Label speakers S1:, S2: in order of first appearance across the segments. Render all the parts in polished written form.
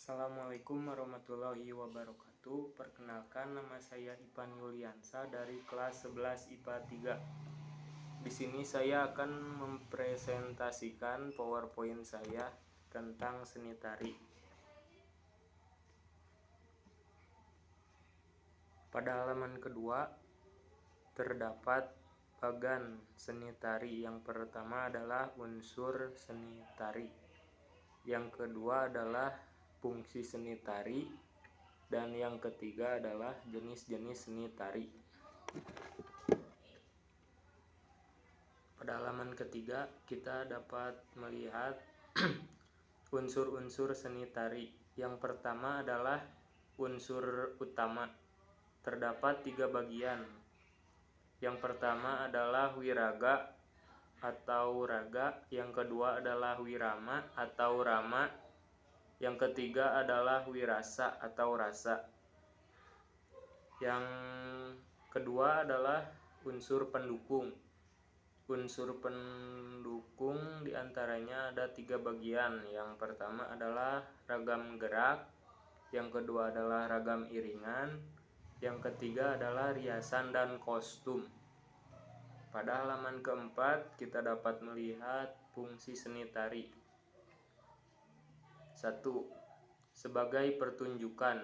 S1: Assalamualaikum warahmatullahi wabarakatuh. Perkenalkan, nama saya Ipan Yuliansa dari kelas 11 IPA 3. Di sini saya akan mempresentasikan PowerPoint saya tentang seni tari. Pada halaman kedua terdapat bagan seni tari. Yang pertama adalah unsur seni tari. Yang kedua adalah fungsi seni tari, dan yang ketiga adalah jenis-jenis seni tari. Pada halaman ketiga kita dapat melihat unsur-unsur seni tari. Yang pertama adalah unsur utama. Terdapat 3 bagian. Yang pertama adalah wiraga atau raga, yang kedua adalah wirama atau rama, yang ketiga adalah wirasa atau rasa. Yang kedua adalah unsur pendukung. Unsur pendukung diantaranya ada 3 bagian. Yang pertama adalah ragam gerak, yang kedua adalah ragam iringan, yang ketiga adalah riasan dan kostum. Pada halaman keempat kita dapat melihat fungsi seni tari. 1. Sebagai pertunjukan.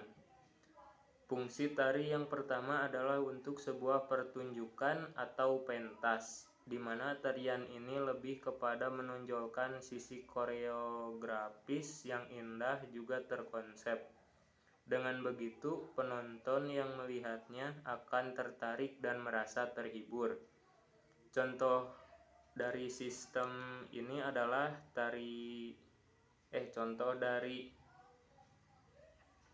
S1: Fungsi tari yang pertama adalah untuk sebuah pertunjukan atau pentas, di mana tarian ini lebih kepada menonjolkan sisi koreografis yang indah juga terkonsep. Dengan begitu, penonton yang melihatnya akan tertarik dan merasa terhibur. Contoh dari sistem ini adalah contoh dari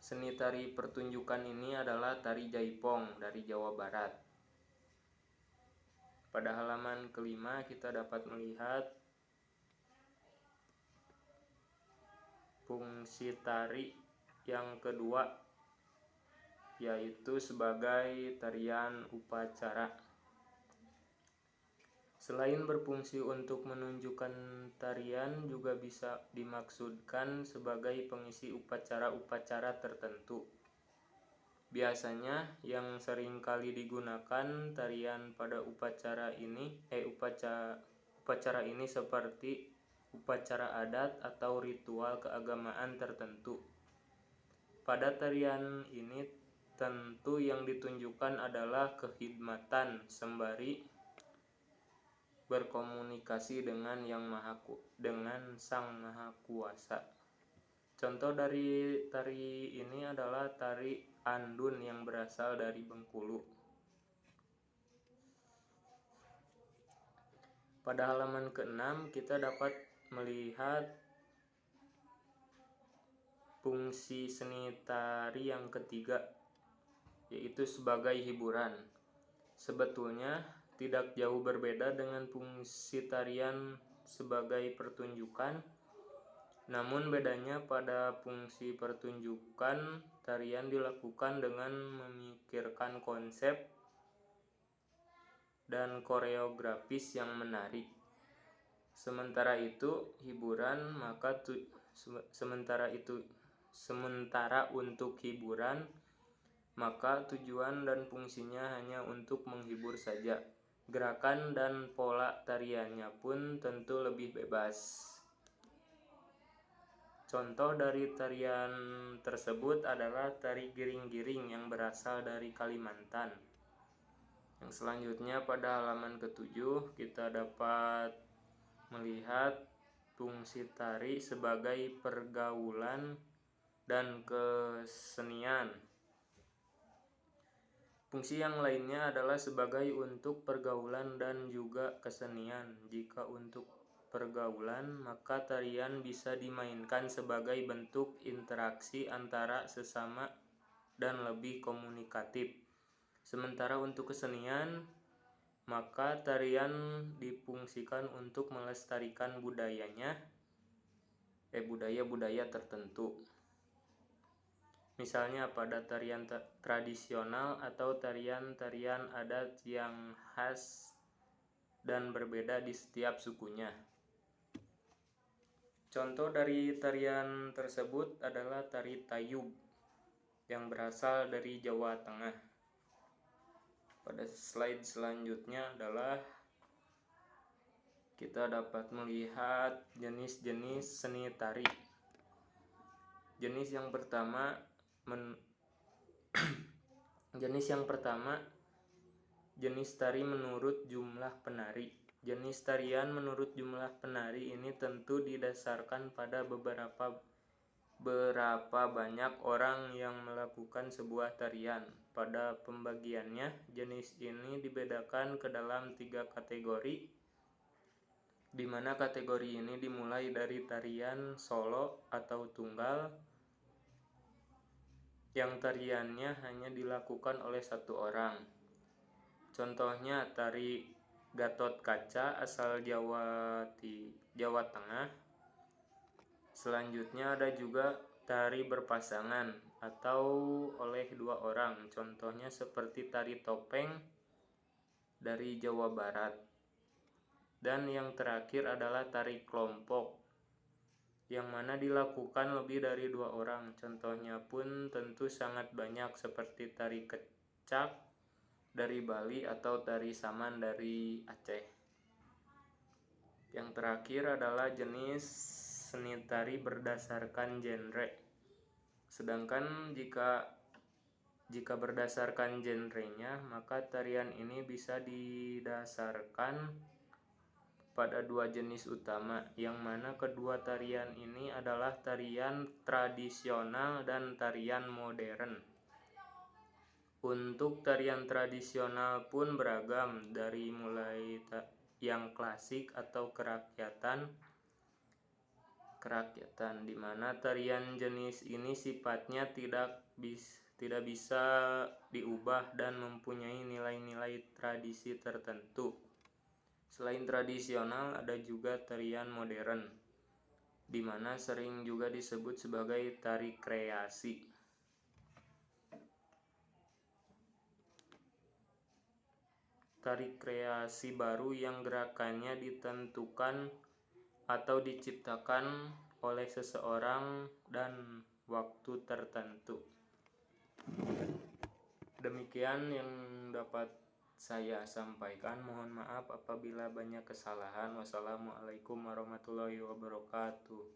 S1: seni tari pertunjukan ini adalah tari Jaipong dari Jawa Barat. Pada halaman kelima kita dapat melihat fungsi tari yang kedua, yaitu sebagai tarian upacara. Selain berfungsi untuk menunjukkan tarian, juga bisa dimaksudkan sebagai pengisi upacara-upacara tertentu. Biasanya yang sering kali digunakan tarian pada upacara ini seperti upacara adat atau ritual keagamaan tertentu. Pada tarian ini tentu yang ditunjukkan adalah kekhidmatan sembari berkomunikasi dengan Sang Maha Kuasa. Contoh dari tari ini adalah tari Andun yang berasal dari Bengkulu. Pada halaman ke-6 kita dapat melihat fungsi seni tari yang ketiga, yaitu sebagai hiburan. Sebetulnya tidak jauh berbeda dengan fungsi tarian sebagai pertunjukan, namun bedanya pada fungsi pertunjukan, tarian dilakukan dengan memikirkan konsep dan koreografis yang menarik. Sementara untuk hiburan, maka tujuan dan fungsinya hanya untuk menghibur saja. Gerakan dan pola tariannya pun tentu lebih bebas. Contoh dari tarian tersebut adalah tari giring-giring yang berasal dari Kalimantan. Yang selanjutnya pada halaman ke-7 kita dapat melihat fungsi tari sebagai pergaulan dan kesenian. Fungsi yang lainnya adalah sebagai untuk pergaulan dan juga kesenian. Jika untuk pergaulan, maka tarian bisa dimainkan sebagai bentuk interaksi antara sesama dan lebih komunikatif. Sementara untuk kesenian, maka tarian difungsikan untuk melestarikan budaya tertentu. Misalnya pada tarian tradisional atau tarian-tarian adat yang khas dan berbeda di setiap sukunya. Contoh dari tarian tersebut adalah tari Tayub yang berasal dari Jawa Tengah. Pada slide selanjutnya adalah kita dapat melihat jenis-jenis seni tari. Jenis yang pertama jenis tari menurut jumlah penari. Jenis tarian menurut jumlah penari ini tentu didasarkan pada berapa banyak orang yang melakukan sebuah tarian. Pada pembagiannya, jenis ini dibedakan ke dalam 3 kategori, di mana kategori ini dimulai dari tarian solo atau tunggal, yang tariannya hanya dilakukan oleh satu orang. Contohnya tari Gatot Kaca asal Jawa Tengah. Selanjutnya ada juga tari berpasangan atau oleh 2 orang. Contohnya seperti tari topeng dari Jawa Barat. Dan yang terakhir adalah tari kelompok, yang mana dilakukan lebih dari 2 orang. Contohnya pun tentu sangat banyak seperti tari kecak dari Bali atau tari saman dari Aceh. Yang terakhir adalah jenis seni tari berdasarkan genre. Sedangkan jika berdasarkan genrenya, maka tarian ini bisa didasarkan pada 2 jenis utama, yang mana kedua tarian ini adalah tarian tradisional dan tarian modern. Untuk tarian tradisional pun beragam, dari mulai yang klasik atau kerakyatan, di mana tarian jenis ini sifatnya tidak bisa diubah dan mempunyai nilai-nilai tradisi tertentu. Selain tradisional, ada juga tarian modern, di mana sering juga disebut sebagai tari kreasi. Tari kreasi baru yang gerakannya ditentukan atau diciptakan oleh seseorang dan waktu tertentu. Demikian yang dapat saya sampaikan. Mohon maaf apabila banyak kesalahan. Wassalamualaikum warahmatullahi wabarakatuh.